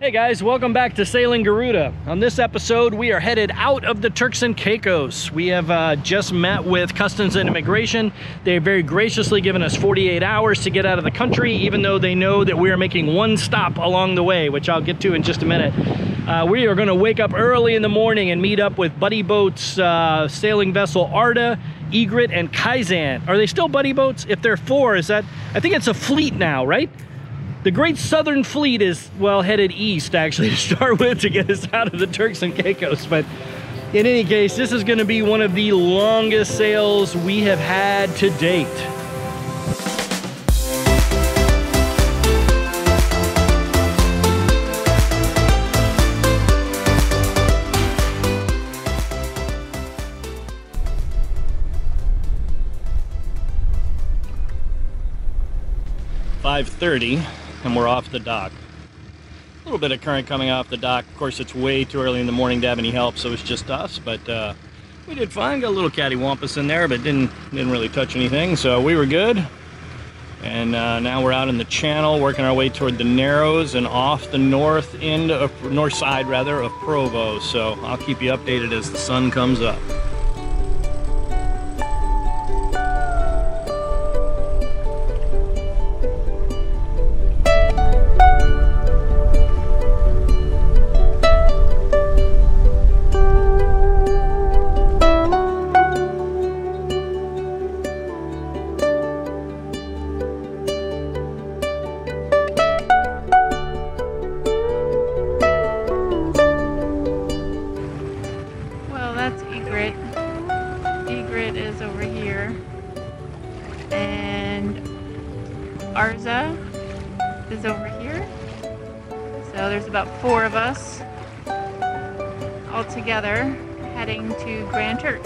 Hey guys, welcome back to Sailing Garuda. On this episode, we are headed out of the Turks and Caicos. We have just met with Customs and Immigration. They've very graciously given us 48 hours to get out of the country, even though they know that we are making one stop along the way, which I'll get to in just a minute. We are gonna wake up early in the morning and meet up with buddy boats, sailing vessel Arda, Egret, and Kaizen. Are they still buddy boats? If they're four, I think it's a fleet now, right? The Great Southern Fleet is, well, headed east, actually, to start with, to get us out of the Turks and Caicos. But in any case, this is going to be one of the longest sails we have had to date. .30 and we're off the dock. A little bit of current coming off the dock. Of course, it's way too early in the morning to have any help, so it's just us. But we did fine. Got a little cattywampus in there, but didn't really touch anything, so we were good. And now we're out in the channel, working our way toward the Narrows and off the north side of Provo. So I'll keep you updated as the sun comes up. Is over here. So there's about 4 of us all together heading to Grand Turk.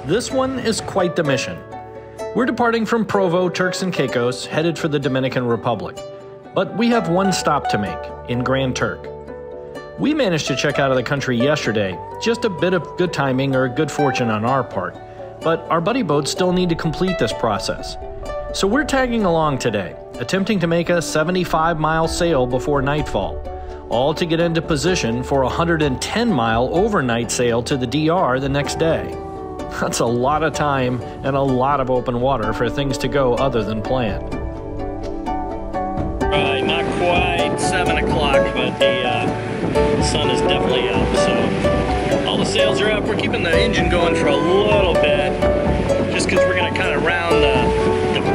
This one is quite the mission. We're departing from Provo, Turks and Caicos, headed for the Dominican Republic. But we have one stop to make, in Grand Turk. We managed to check out of the country yesterday, just a bit of good timing or good fortune on our part. But our buddy boats still need to complete this process. So we're tagging along today, attempting to make a 75-mile sail before nightfall, all to get into position for a 110-mile overnight sail to the DR the next day. That's a lot of time and a lot of open water for things to go other than planned. Right, not quite 7 o'clock, but the sun is definitely up, so all the sails are up. We're keeping the engine going for a little bit, just because we're going to kind of round the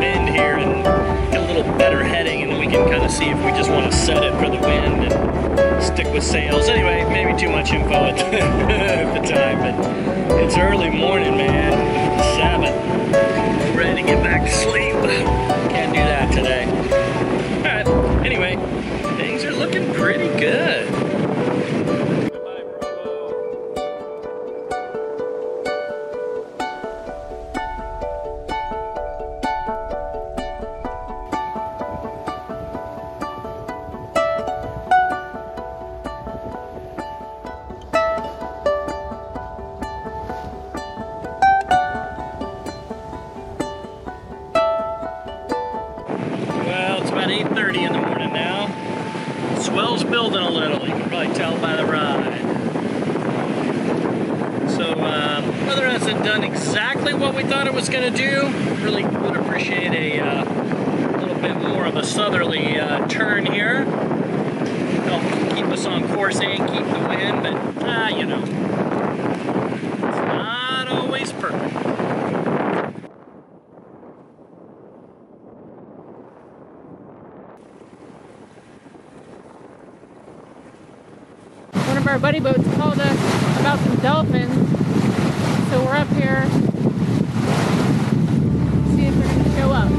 bend here and get a little better heading, and then we can kind of see if we just want to set it for the wind and stick with sails. Anyway, maybe too much info at the time, but it's early morning, man. 7. Ready to get back to sleep. Can't do that today. Alright, anyway, things are looking pretty good. Well, it's about 8:30 in the morning now. Swell's building a little, you can probably tell by the ride. So, weather hasn't done exactly what we thought it was going to do. Really would appreciate a little bit more of a southerly turn here. Help keep us on course and keep the wind, but, you know, it's not always perfect. One of our buddy boats called us about some dolphins, so we're up here to see if they're going to show up.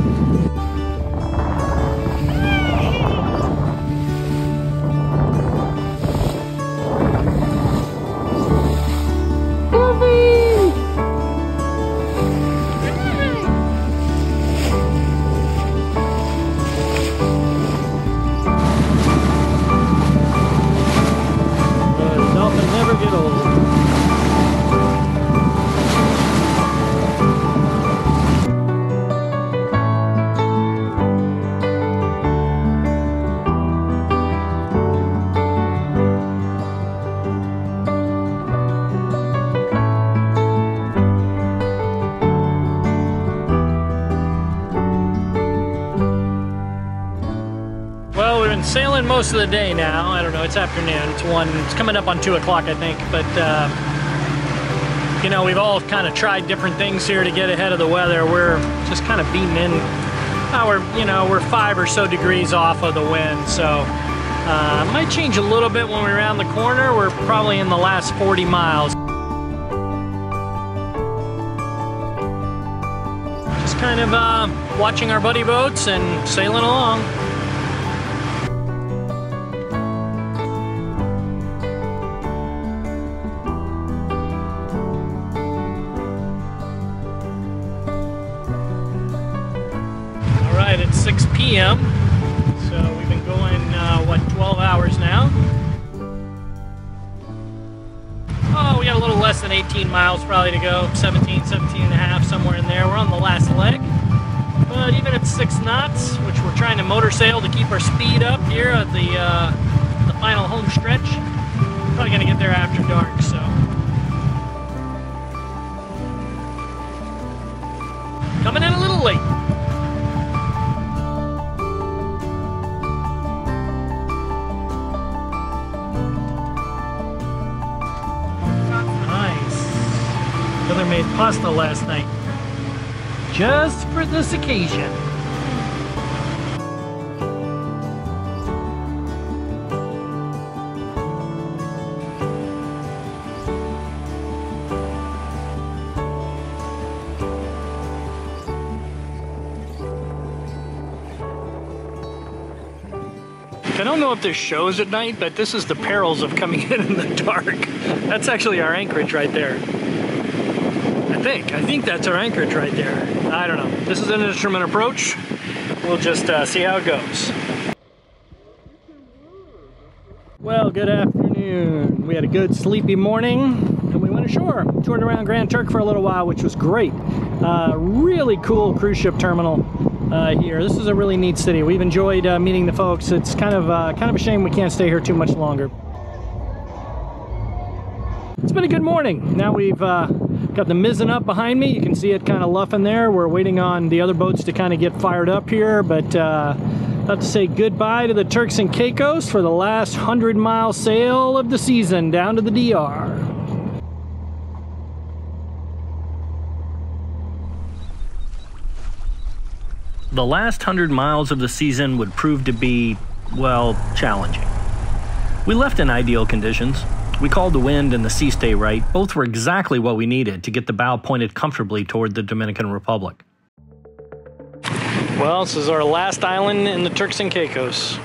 most of the day now. I don't know, it's afternoon. It's coming up on 2 o'clock, I think. But, you know, we've all kind of tried different things here to get ahead of the weather. We're just kind of beating in. We're 5 or so degrees off of the wind, so might change a little bit when we're around the corner. We're probably in the last 40 miles. Just kind of watching our buddy boats and sailing along. It's 6 p.m. so we've been going 12 hours now. Oh, we got a little less than 18 miles probably to go, 17 and a half, somewhere in there. We're on the last leg, but even at 6 knots, which we're trying to motor sail to keep our speed up here at the final home stretch, probably gonna get there after dark. So coming in a little late. Mother made pasta last night, just for this occasion. I don't know if this shows at night, but this is the perils of coming in the dark. That's actually our anchorage right there. I think that's our anchorage right there. I don't know. This is an instrument approach. We'll just see how it goes. Well, good afternoon. We had a good sleepy morning and we went ashore. Toured around Grand Turk for a little while, which was great. Really cool cruise ship terminal here. This is a really neat city. We've enjoyed meeting the folks. It's kind of a shame we can't stay here too much longer. It's been a good morning. Now we've got the mizzen up behind me. You can see it kind of luffing there. We're waiting on the other boats to kind of get fired up here, but about to say goodbye to the Turks and Caicos for the last 100-mile sail of the season down to the DR. The last 100 miles of the season would prove to be, well, challenging. We left in ideal conditions. We called the wind and the sea stay right. Both were exactly what we needed to get the bow pointed comfortably toward the Dominican Republic. Well, this is our last island in the Turks and Caicos.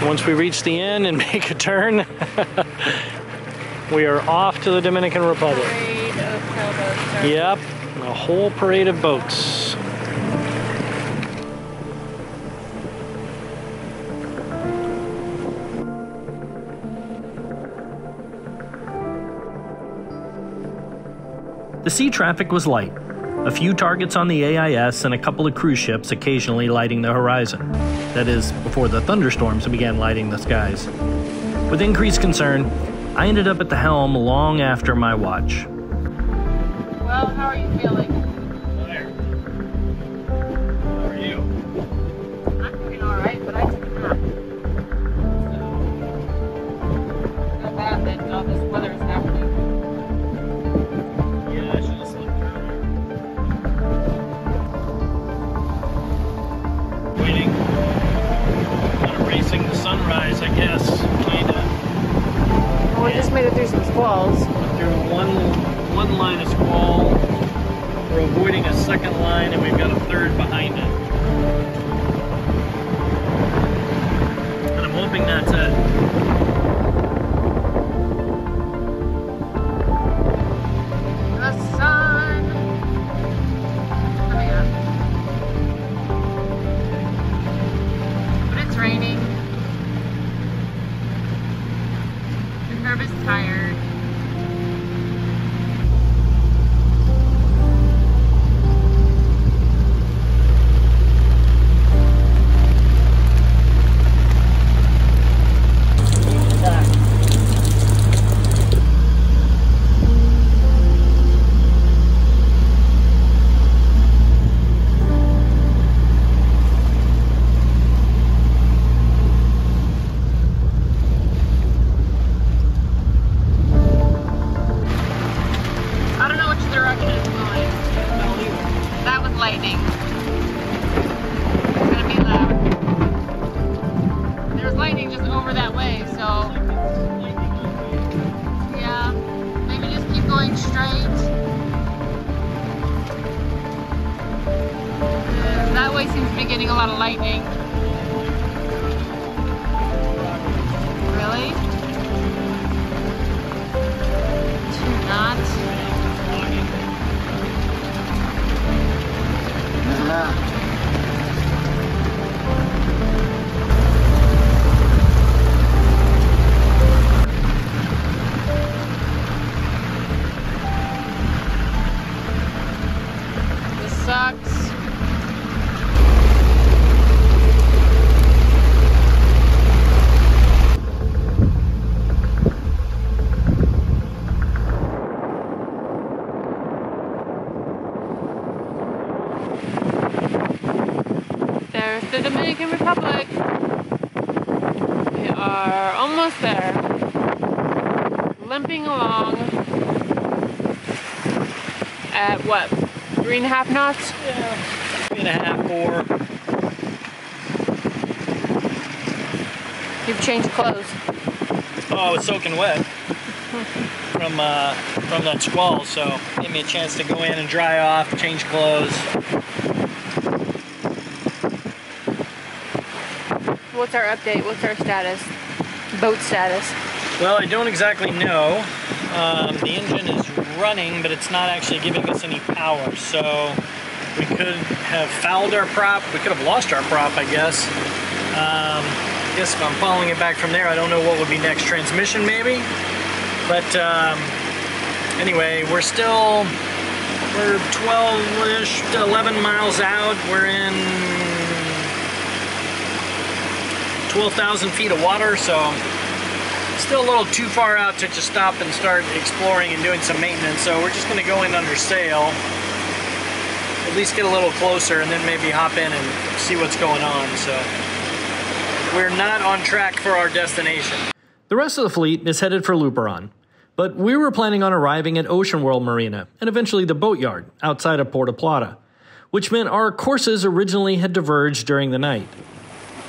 Once we reach the end and make a turn, we are off to the Dominican Republic. Parade of sailboats. Yep, a whole parade of boats. The sea traffic was light. A few targets on the AIS and a couple of cruise ships occasionally lighting the horizon. That is, before the thunderstorms began lighting the skies. With increased concern, I ended up at the helm long after my watch. Well, how are you feeling? Tired. How are you? I'm doing alright, but I took a nap. So, not bad that all this weather is happening. Yeah, I should have slept earlier. Waiting. Kind of racing the sunrise, I guess. Kinda. Well, we just made it through some squalls. Through one line of squall. We're avoiding a second line and we've got a third behind it. And I'm hoping that's it. The sun coming up. But it's raining. The curb is tired. be getting a lot of lightning. Really? 2 knots? This sucks. There's the Dominican Republic. We are almost there. Limping along at what? 3.5 knots? Yeah, 3.5, 4. You've changed clothes. Oh, it's soaking wet from that squall, so gave me a chance to go in and dry off, change clothes. What's our update? What's our status? Boat status? Well, I don't exactly know. The engine is running, but it's not actually giving us any power, so we could have fouled our prop. We could have lost our prop, I guess. I guess if I'm following it back from there, I don't know what would be next. Transmission, maybe? But anyway, we're 12-ish to 11 miles out. We're in 12,000 feet of water, so still a little too far out to just stop and start exploring and doing some maintenance. So we're just going to go in under sail, at least get a little closer, and then maybe hop in and see what's going on. So we're not on track for our destination. The rest of the fleet is headed for Luperon, but we were planning on arriving at Ocean World Marina and eventually the boatyard outside of Puerto Plata, which meant our courses originally had diverged during the night.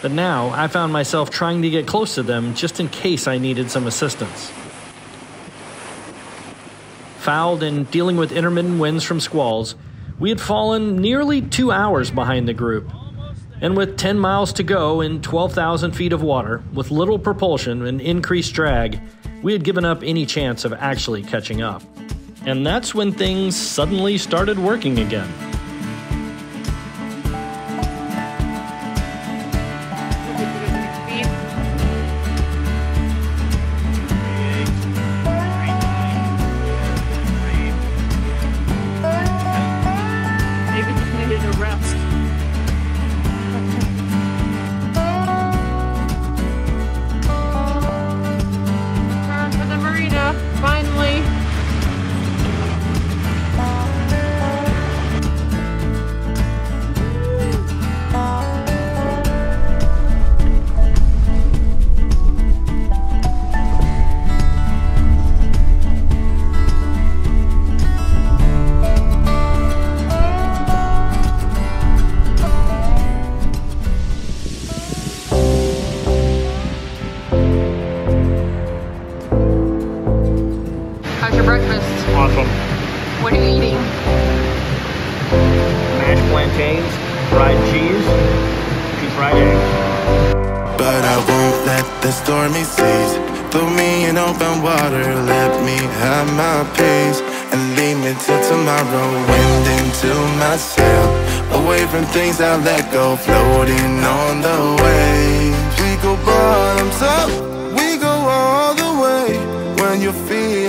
But now I found myself trying to get close to them just in case I needed some assistance. Fouled and dealing with intermittent winds from squalls, we had fallen nearly 2 hours behind the group. And with 10 miles to go in 12,000 feet of water, with little propulsion and increased drag, we had given up any chance of actually catching up. And that's when things suddenly started working again. Stormy seas, throw me in open water, let me have my peace, and lead me till tomorrow. Wind into my sail, away from things I let go, floating on the waves. We go bottoms up, we go all the way. When you feel